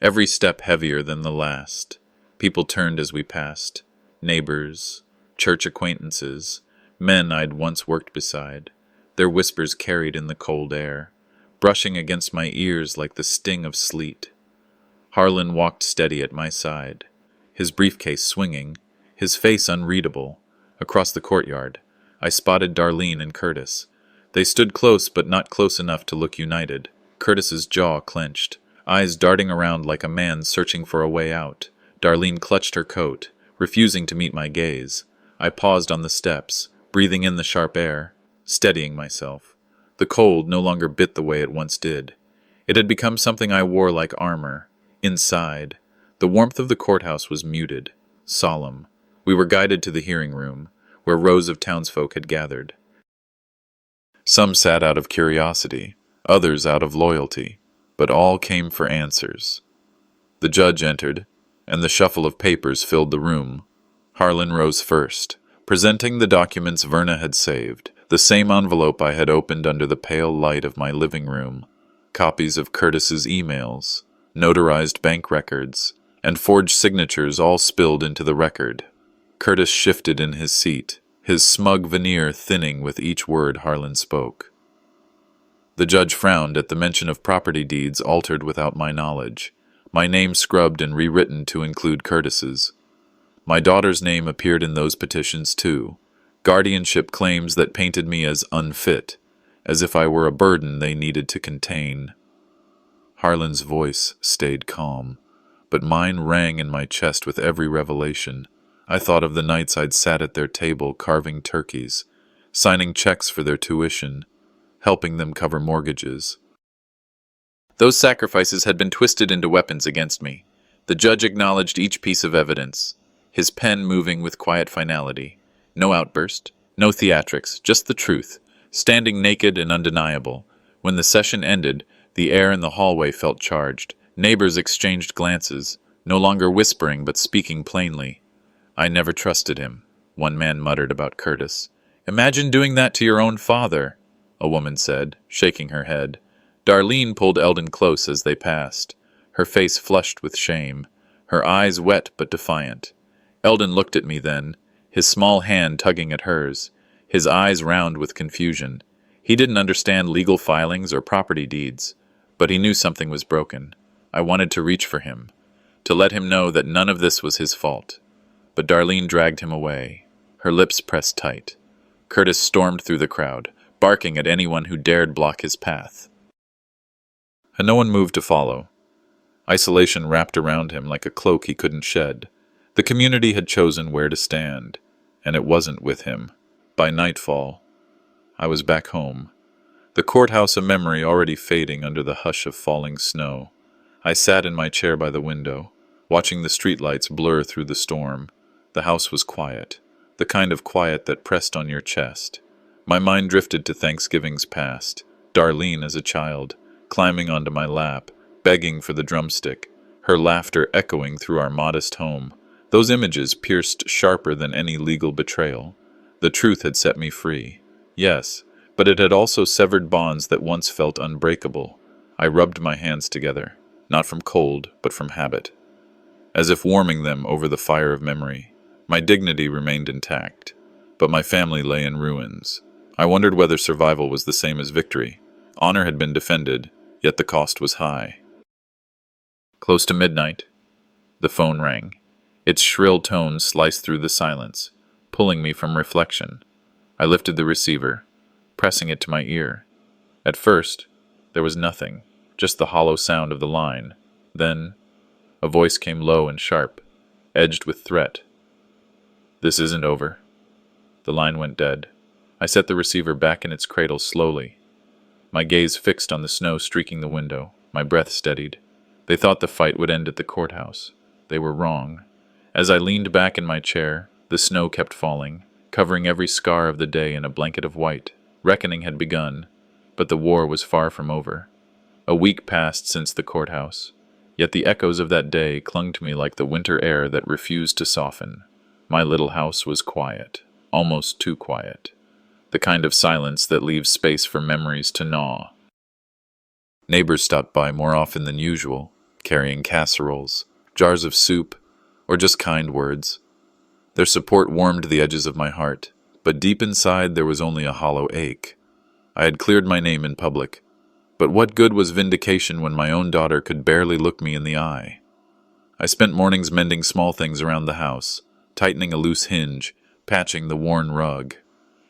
every step heavier than the last. People turned as we passed, neighbors, church acquaintances, men I'd once worked beside, their whispers carried in the cold air, brushing against my ears like the sting of sleet. Harlan walked steady at my side, his briefcase swinging, his face unreadable. Across the courtyard, I spotted Darlene and Curtis. They stood close but not close enough to look united. Curtis's jaw clenched, eyes darting around like a man searching for a way out. Darlene clutched her coat, refusing to meet my gaze. I paused on the steps, breathing in the sharp air, steadying myself. The cold no longer bit the way it once did. It had become something I wore like armor. Inside, the warmth of the courthouse was muted, solemn. We were guided to the hearing room, where rows of townsfolk had gathered. Some sat out of curiosity, others out of loyalty, but all came for answers. The judge entered, and the shuffle of papers filled the room. Harlan rose first, presenting the documents Verna had saved, the same envelope I had opened under the pale light of my living room, copies of Curtis's emails, notarized bank records, and forged signatures all spilled into the record. Curtis shifted in his seat, his smug veneer thinning with each word Harlan spoke. The judge frowned at the mention of property deeds altered without my knowledge, my name scrubbed and rewritten to include Curtis's. My daughter's name appeared in those petitions too, guardianship claims that painted me as unfit, as if I were a burden they needed to contain. Harlan's voice stayed calm, but mine rang in my chest with every revelation. I thought of the nights I'd sat at their table carving turkeys, signing checks for their tuition, helping them cover mortgages. Those sacrifices had been twisted into weapons against me. The judge acknowledged each piece of evidence, his pen moving with quiet finality. No outburst, no theatrics, just the truth, standing naked and undeniable. When the session ended, the air in the hallway felt charged. Neighbors exchanged glances, no longer whispering but speaking plainly. I never trusted him, one man muttered about Curtis. Imagine doing that to your own father, a woman said, shaking her head. Darlene pulled Eldon close as they passed, her face flushed with shame, her eyes wet but defiant. Eldon looked at me then, his small hand tugging at hers, his eyes round with confusion. He didn't understand legal filings or property deeds, but he knew something was broken. I wanted to reach for him, to let him know that none of this was his fault. But Darlene dragged him away, her lips pressed tight. Curtis stormed through the crowd, barking at anyone who dared block his path. And no one moved to follow. Isolation wrapped around him like a cloak he couldn't shed. The community had chosen where to stand, and it wasn't with him. By nightfall, I was back home, the courthouse a memory already fading under the hush of falling snow. I sat in my chair by the window, watching the streetlights blur through the storm. The house was quiet, the kind of quiet that pressed on your chest. My mind drifted to Thanksgivings past, Darlene as a child, climbing onto my lap, begging for the drumstick, her laughter echoing through our modest home. Those images pierced sharper than any legal betrayal. The truth had set me free. Yes, but it had also severed bonds that once felt unbreakable. I rubbed my hands together, not from cold, but from habit, as if warming them over the fire of memory. My dignity remained intact, but my family lay in ruins. I wondered whether survival was the same as victory. Honor had been defended, yet the cost was high. Close to midnight, the phone rang. Its shrill tones sliced through the silence, pulling me from reflection. I lifted the receiver, pressing it to my ear. At first, there was nothing, just the hollow sound of the line. Then, a voice came low and sharp, edged with threat. "This isn't over." The line went dead. I set the receiver back in its cradle slowly, my gaze fixed on the snow streaking the window, my breath steadied. They thought the fight would end at the courthouse. They were wrong. As I leaned back in my chair, the snow kept falling, covering every scar of the day in a blanket of white. Reckoning had begun, but the war was far from over. A week passed since the courthouse, yet the echoes of that day clung to me like the winter air that refused to soften. My little house was quiet, almost too quiet, the kind of silence that leaves space for memories to gnaw. Neighbors stopped by more often than usual, carrying casseroles, jars of soup, or just kind words. Their support warmed the edges of my heart, but deep inside there was only a hollow ache. I had cleared my name in public, but what good was vindication when my own daughter could barely look me in the eye? I spent mornings mending small things around the house, tightening a loose hinge, patching the worn rug.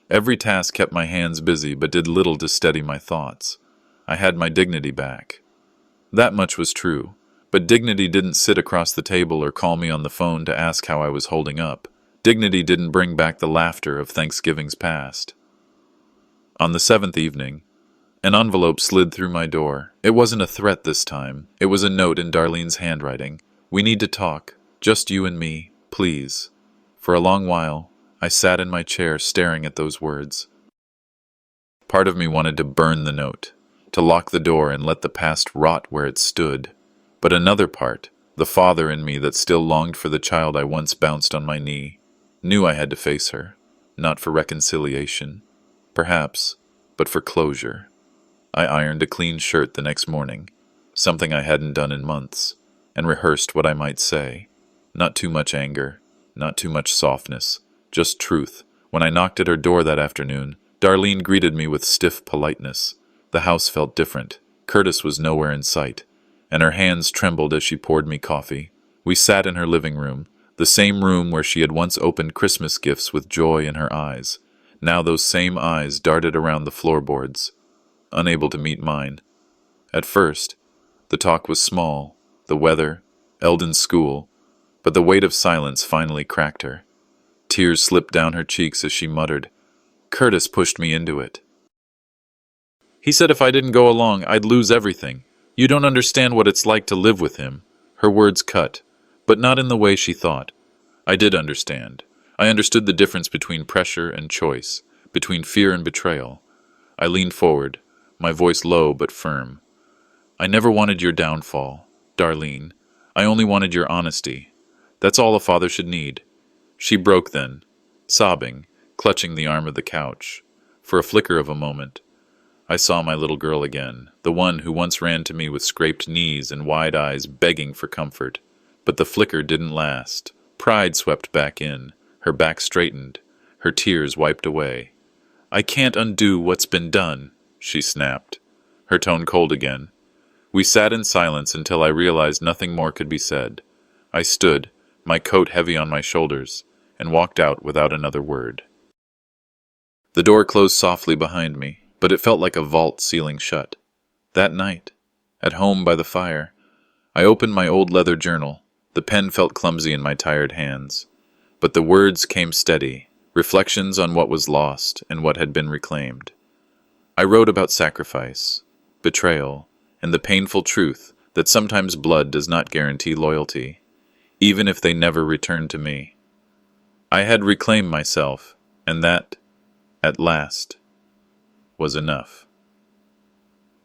Every task kept my hands busy but did little to steady my thoughts. I had my dignity back. That much was true, but dignity didn't sit across the table or call me on the phone to ask how I was holding up. Dignity didn't bring back the laughter of Thanksgivings past. On the 7th evening, an envelope slid through my door. It wasn't a threat this time. It was a note in Darlene's handwriting. "We need to talk. Just you and me, please." For a long while, I sat in my chair staring at those words. Part of me wanted to burn the note, to lock the door and let the past rot where it stood. But another part, the father in me that still longed for the child I once bounced on my knee, knew I had to face her, not for reconciliation, perhaps, but for closure. I ironed a clean shirt the next morning, something I hadn't done in months, and rehearsed what I might say. Not too much anger, not too much softness, just truth. When I knocked at her door that afternoon, Darlene greeted me with stiff politeness. The house felt different. Curtis was nowhere in sight, and her hands trembled as she poured me coffee. We sat in her living room, the same room where she had once opened Christmas gifts with joy in her eyes. Now those same eyes darted around the floorboards, unable to meet mine. At first, the talk was small, the weather, Eldon's school, but the weight of silence finally cracked her. Tears slipped down her cheeks as she muttered, "Curtis pushed me into it. He said if I didn't go along, I'd lose everything. You don't understand what it's like to live with him." Her words cut, but not in the way she thought. I did understand. I understood the difference between pressure and choice, between fear and betrayal. I leaned forward, my voice low but firm. "I never wanted your downfall, Darlene. I only wanted your honesty. That's all a father should need." She broke then, sobbing, clutching the arm of the couch. For a flicker of a moment, I saw my little girl again, the one who once ran to me with scraped knees and wide eyes begging for comfort. But the flicker didn't last. Pride swept back in, her back straightened, her tears wiped away. "I can't undo what's been done," she snapped, her tone cold again. We sat in silence until I realized nothing more could be said. I stood, my coat heavy on my shoulders, and walked out without another word. The door closed softly behind me, but it felt like a vault ceiling shut. That night, at home by the fire, I opened my old leather journal. The pen felt clumsy in my tired hands, but the words came steady, reflections on what was lost and what had been reclaimed. I wrote about sacrifice, betrayal, and the painful truth that sometimes blood does not guarantee loyalty, even if they never return to me. I had reclaimed myself, and that, at last, was enough.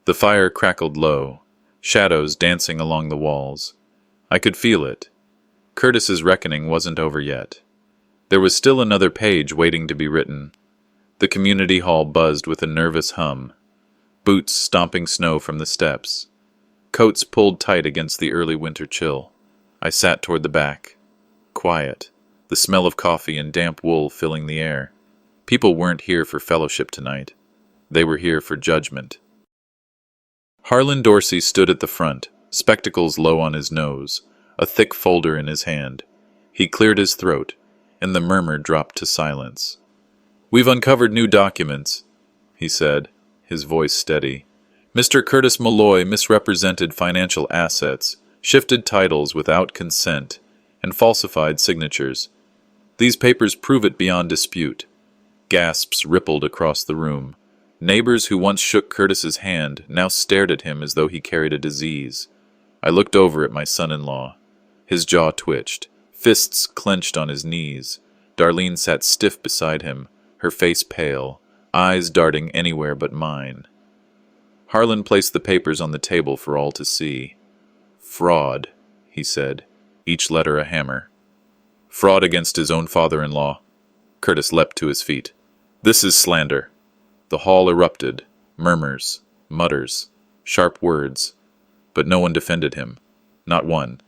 The fire crackled low, shadows dancing along the walls. I could feel it. Curtis's reckoning wasn't over yet. There was still another page waiting to be written. The community hall buzzed with a nervous hum. Boots stomping snow from the steps. Coats pulled tight against the early winter chill. I sat toward the back. Quiet, the smell of coffee and damp wool filling the air. People weren't here for fellowship tonight. They were here for judgment. Harlan Dorsey stood at the front, spectacles low on his nose, a thick folder in his hand. He cleared his throat, and the murmur dropped to silence. "We've uncovered new documents," he said, his voice steady. "Mr. Curtis Malloy misrepresented financial assets, shifted titles without consent, and falsified signatures. These papers prove it beyond dispute." Gasps rippled across the room. Neighbors who once shook Curtis's hand now stared at him as though he carried a disease. I looked over at my son-in-law. His jaw twitched, fists clenched on his knees. Darlene sat stiff beside him, her face pale, eyes darting anywhere but mine. Harlan placed the papers on the table for all to see. "Fraud," he said, each letter a hammer. "Fraud against his own father-in-law." Curtis leapt to his feet. "This is slander." The hall erupted, murmurs, mutters, sharp words, but no one defended him. Not one.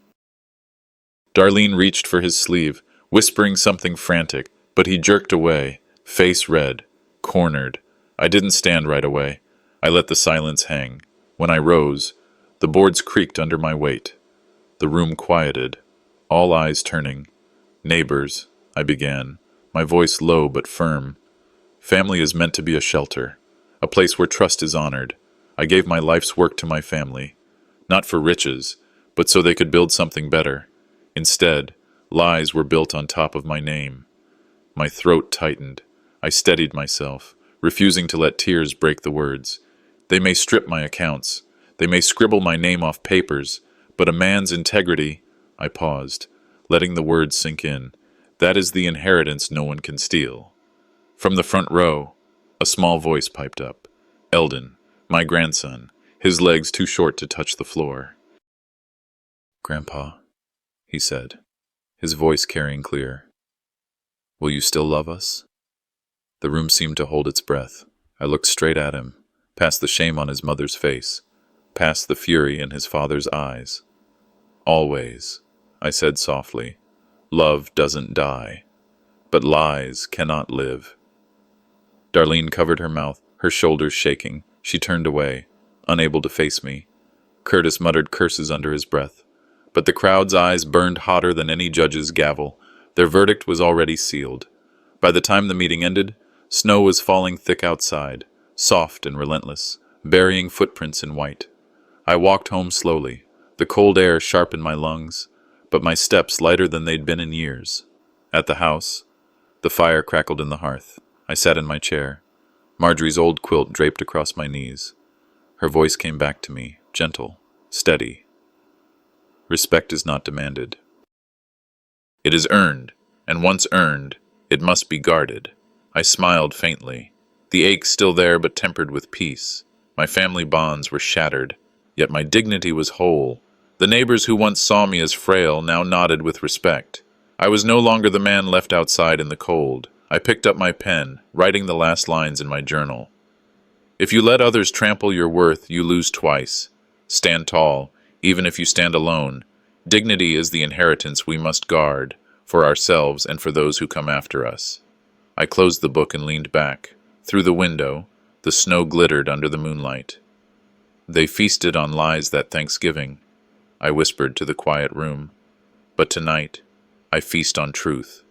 Darlene reached for his sleeve, whispering something frantic, but he jerked away, face red, cornered. I didn't stand right away. I let the silence hang. When I rose, the boards creaked under my weight. The room quieted, all eyes turning. "Neighbors," I began, my voice low but firm. "Family is meant to be a shelter, a place where trust is honored. I gave my life's work to my family, not for riches, but so they could build something better. Instead, lies were built on top of my name." My throat tightened. I steadied myself, refusing to let tears break the words. "They may strip my accounts. They may scribble my name off papers, but a man's integrity—" I paused, letting the words sink in. "That is the inheritance no one can steal." From the front row, a small voice piped up. Eldon, my grandson, his legs too short to touch the floor. "Grandpa," he said, his voice carrying clear. "Will you still love us?" The room seemed to hold its breath. I looked straight at him, past the shame on his mother's face, past the fury in his father's eyes. "Always," I said softly. "Love doesn't die, but lies cannot live." Darlene covered her mouth, her shoulders shaking. She turned away, unable to face me. Curtis muttered curses under his breath, but the crowd's eyes burned hotter than any judge's gavel. Their verdict was already sealed. By the time the meeting ended, snow was falling thick outside, soft and relentless, burying footprints in white. I walked home slowly, the cold air sharp in my lungs, but my steps lighter than they'd been in years. At the house, the fire crackled in the hearth. I sat in my chair, Marjorie's old quilt draped across my knees. Her voice came back to me, gentle, steady. "Respect is not demanded. It is earned, and once earned, it must be guarded." I smiled faintly, the ache still there but tempered with peace. My family bonds were shattered, yet my dignity was whole. The neighbors who once saw me as frail now nodded with respect. I was no longer the man left outside in the cold. I picked up my pen, writing the last lines in my journal. If you let others trample your worth, you lose twice. Stand tall, even if you stand alone. Dignity is the inheritance we must guard, for ourselves and for those who come after us. I closed the book and leaned back. Through the window, the snow glittered under the moonlight. They feasted on lies that Thanksgiving, I whispered to the quiet room. But tonight, I feast on truth.